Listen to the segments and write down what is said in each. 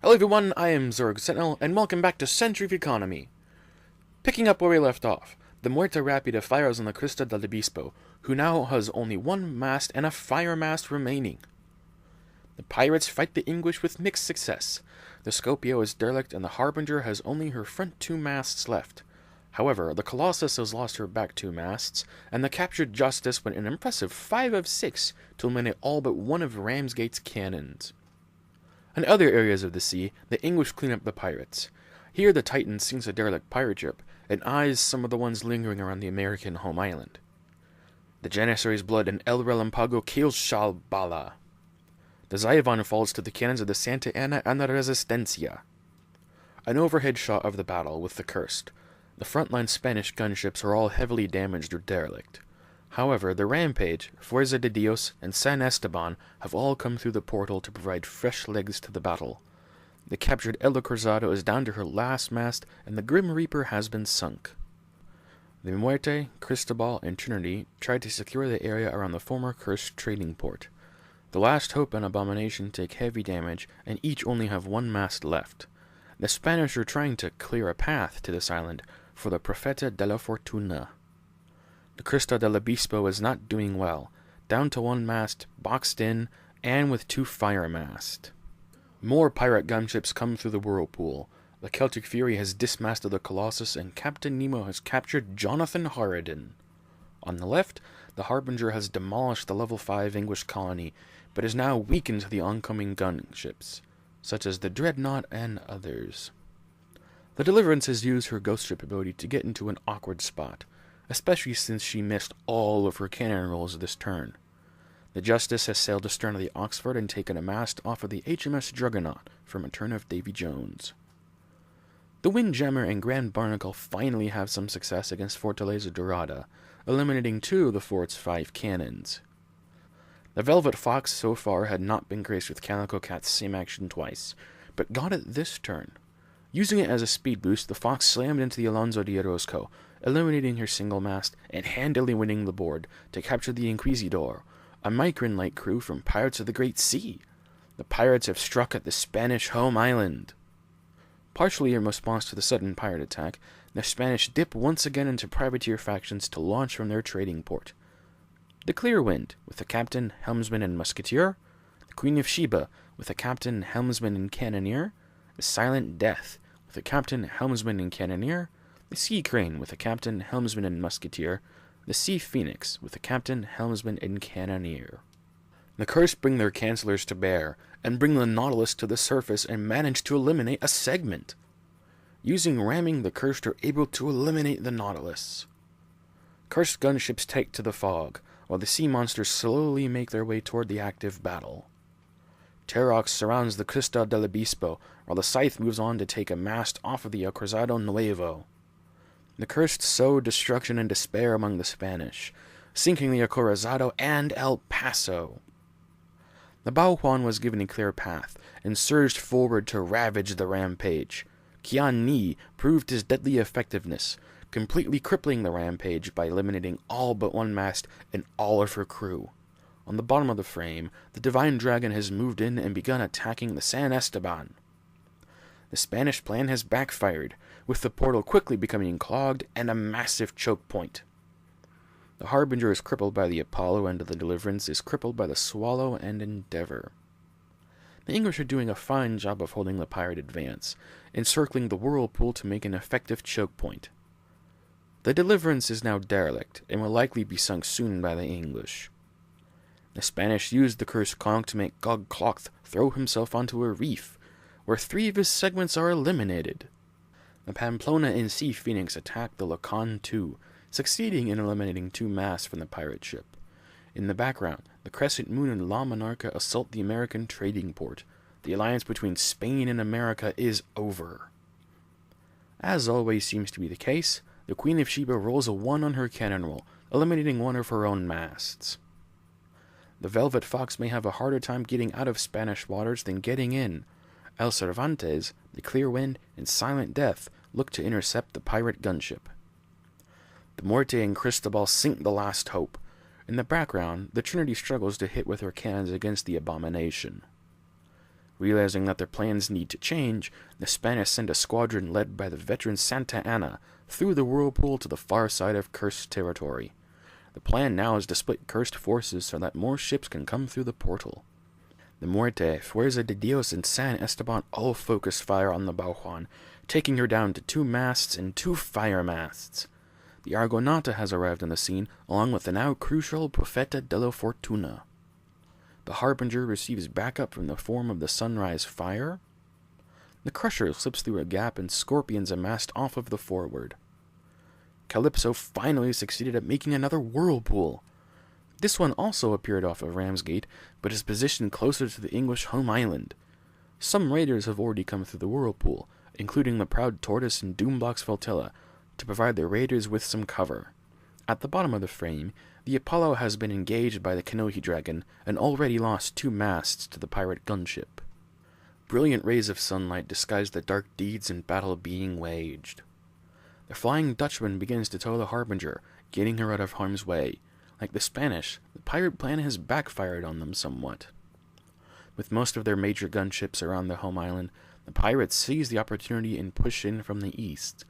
Hello everyone, I am Zerg Sentinel, and welcome back to Century of Economy. Picking up where we left off, the Muerte Rapida fires on the Crista del Obispo, who now has only one mast and a fire mast remaining. The pirates fight the English with mixed success. The Scopio is derelict and the Harbinger has only her front two masts left. However, the Colossus has lost her back two masts, and the captured Justice went an impressive 5 of 6 to eliminate all but one of Ramsgate's cannons. In other areas of the sea, the English clean up the pirates. Here the Titan sinks a derelict pirate ship, and eyes some of the ones lingering around the American home island. The Janissary's blood and El Relampago kills Shalbala. The Zyavon falls to the cannons of the Santa Ana and the Resistencia. An overhead shot of the battle with the Cursed. The frontline Spanish gunships are all heavily damaged or derelict. However, the Rampage, Fuerza de Dios, and San Esteban have all come through the portal to provide fresh legs to the battle. The captured El Cruzado is down to her last mast, and the Grim Reaper has been sunk. The Muerte, Cristobal, and Trinity tried to secure the area around the former cursed trading port. The Last Hope and Abomination take heavy damage, and each only have one mast left. The Spanish are trying to clear a path to this island for the Profeta de la Fortuna. The Crista del Obispo is not doing well, down to one mast, boxed in, and with two fire masts. More pirate gunships come through the whirlpool. The Celtic Fury has dismasted the Colossus, and Captain Nemo has captured Jonathan Harridan. On the left, the Harbinger has demolished the level 5 English colony, but is now weakened to the oncoming gunships, such as the Dreadnought and others. The Deliverance has used her ghost ship ability to get into an awkward spot, especially since she missed all of her cannon rolls this turn. The Justice has sailed astern of the Oxford and taken a mast off of the HMS Juggernaut from a turn of Davy Jones. The Windjammer and Grand Barnacle finally have some success against Fortaleza Dorada, eliminating 2 of the fort's 5 cannons. The Velvet Fox so far had not been graced with Calico Cat's same action twice, but got it this turn. Using it as a speed boost, the Fox slammed into the Alonso de Orozco, eliminating her single mast and handily winning the board to capture the Inquisidor, a Micron-like crew from Pirates of the Great Sea. The pirates have struck at the Spanish home island. Partially in response to the sudden pirate attack, the Spanish dip once again into privateer factions to launch from their trading port. The Clear Wind, with the captain, helmsman, and musketeer. The Queen of Sheba, with the captain, helmsman, and cannoneer. The Silent Death, with the captain, helmsman, and cannoneer. The Sea Crane, with the captain, helmsman, and musketeer. The Sea Phoenix, with the captain, helmsman, and cannoneer. The Cursed bring their cancellors to bear, and bring the Nautilus to the surface and manage to eliminate a segment. Using ramming, the Cursed are able to eliminate the Nautilus. Cursed gunships take to the fog, while the sea monsters slowly make their way toward the active battle. Terox surrounds the Crista del Obispo, while the Scythe moves on to take a mast off of the El Cruzado Nuevo. The Cursed sow destruction and despair among the Spanish, sinking the El Cruzado and El Paso. The Bao Juan was given a clear path, and surged forward to ravage the Rampage. Qian Ni proved his deadly effectiveness, completely crippling the Rampage by eliminating all but one mast and all of her crew. On the bottom of the frame, the Divine Dragon has moved in and begun attacking the San Esteban. The Spanish plan has backfired, with the portal quickly becoming clogged and a massive choke point. The Harbinger is crippled by the Apollo, and the Deliverance is crippled by the Swallow and Endeavor. The English are doing a fine job of holding the pirate advance, encircling the whirlpool to make an effective choke point. The Deliverance is now derelict, and will likely be sunk soon by the English. The Spanish used the Cursed Conch to make Gog Cloth throw himself onto a reef, where 3 of his segments are eliminated. The Pamplona and Sea Phoenix attack the Lacan II, succeeding in eliminating 2 masts from the pirate ship. In the background, the Crescent Moon and La Monarca assault the American trading port. The alliance between Spain and America is over. As always seems to be the case, the Queen of Sheba rolls a 1 on her cannon roll, eliminating 1 of her own masts. The Velvet Fox may have a harder time getting out of Spanish waters than getting in. El Cervantes, the Clear Wind, and Silent Death look to intercept the pirate gunship. The Muerte and Cristobal sink the Last Hope. In the background, the Trinity struggles to hit with her cannons against the Abomination. Realizing that their plans need to change, the Spanish send a squadron led by the veteran Santa Anna through the whirlpool to the far side of cursed territory. The plan now is to split cursed forces so that more ships can come through the portal. The Muerte, Fuerza de Dios, and San Esteban all focus fire on the Bao Juan, taking her down to 2 masts and 2 fire masts. The Argonauta has arrived on the scene, along with the now crucial Profeta de la Fortuna. The Harbinger receives backup from the form of the Sunrise Fire. The Crusher slips through a gap and scorpions amassed off of the forward. Calypso finally succeeded at making another whirlpool. This one also appeared off of Ramsgate, but is positioned closer to the English home island. Some raiders have already come through the whirlpool, including the Proud Tortoise and Doombox Flotilla, to provide the raiders with some cover. At the bottom of the frame, the Apollo has been engaged by the Kanohi Dragon and already lost 2 masts to the pirate gunship. Brilliant rays of sunlight disguise the dark deeds and battle being waged. The Flying Dutchman begins to tow the Harbinger, getting her out of harm's way. Like the Spanish, the pirate plan has backfired on them somewhat. With most of their major gunships around the home island, the pirates seize the opportunity and push in from the east.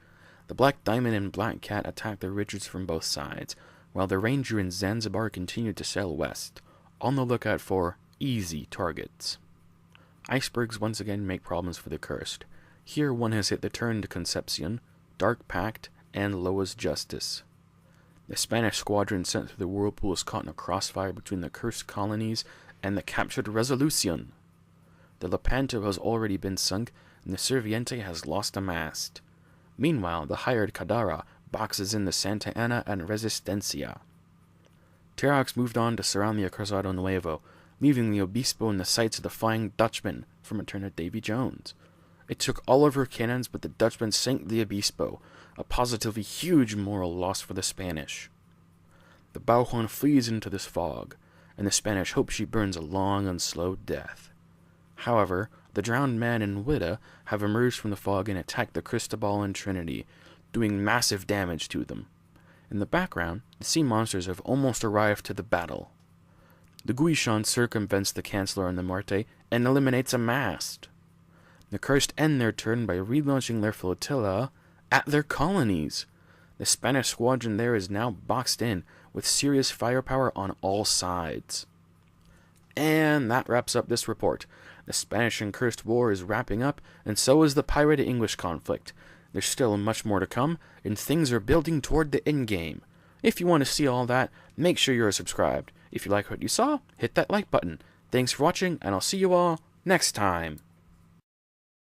The Black Diamond and Black Cat attack the Richards from both sides, while the Ranger and Zanzibar continue to sail west, on the lookout for easy targets. Icebergs once again make problems for the Cursed. Here one has hit the turn to Concepcion, Dark Pact, and Loa's Justice. The Spanish squadron sent through the whirlpool is caught in a crossfire between the Cursed colonies and the captured Resolucion. The Lepanto has already been sunk, and the Serviente has lost a mast. Meanwhile, the hired Cadara boxes in the Santa Ana and Resistencia. Terrax moved on to surround the Cruzado Nuevo, leaving the Obispo in the sights of the Flying Dutchman from Return of Davy Jones. It took all of her cannons, but the Dutchman sank the Obispo, a positively huge moral loss for the Spanish. The Bao Juan flees into this fog, and the Spanish hope she burns a long and slow death. However, the drowned man and Wida have emerged from the fog and attacked the Cristobal and Trinity, doing massive damage to them. In the background, the sea monsters have almost arrived to the battle. The Guichon circumvents the Chancellor and the Muerte and eliminates a mast. The Cursed end their turn by relaunching their flotilla at their colonies. The Spanish squadron there is now boxed in, with serious firepower on all sides. And that wraps up this report. The Spanish and Cursed War is wrapping up, and so is the Pirate-English conflict. There's still much more to come, and things are building toward the endgame. If you want to see all that, make sure you're subscribed. If you like what you saw, hit that like button. Thanks for watching, and I'll see you all next time.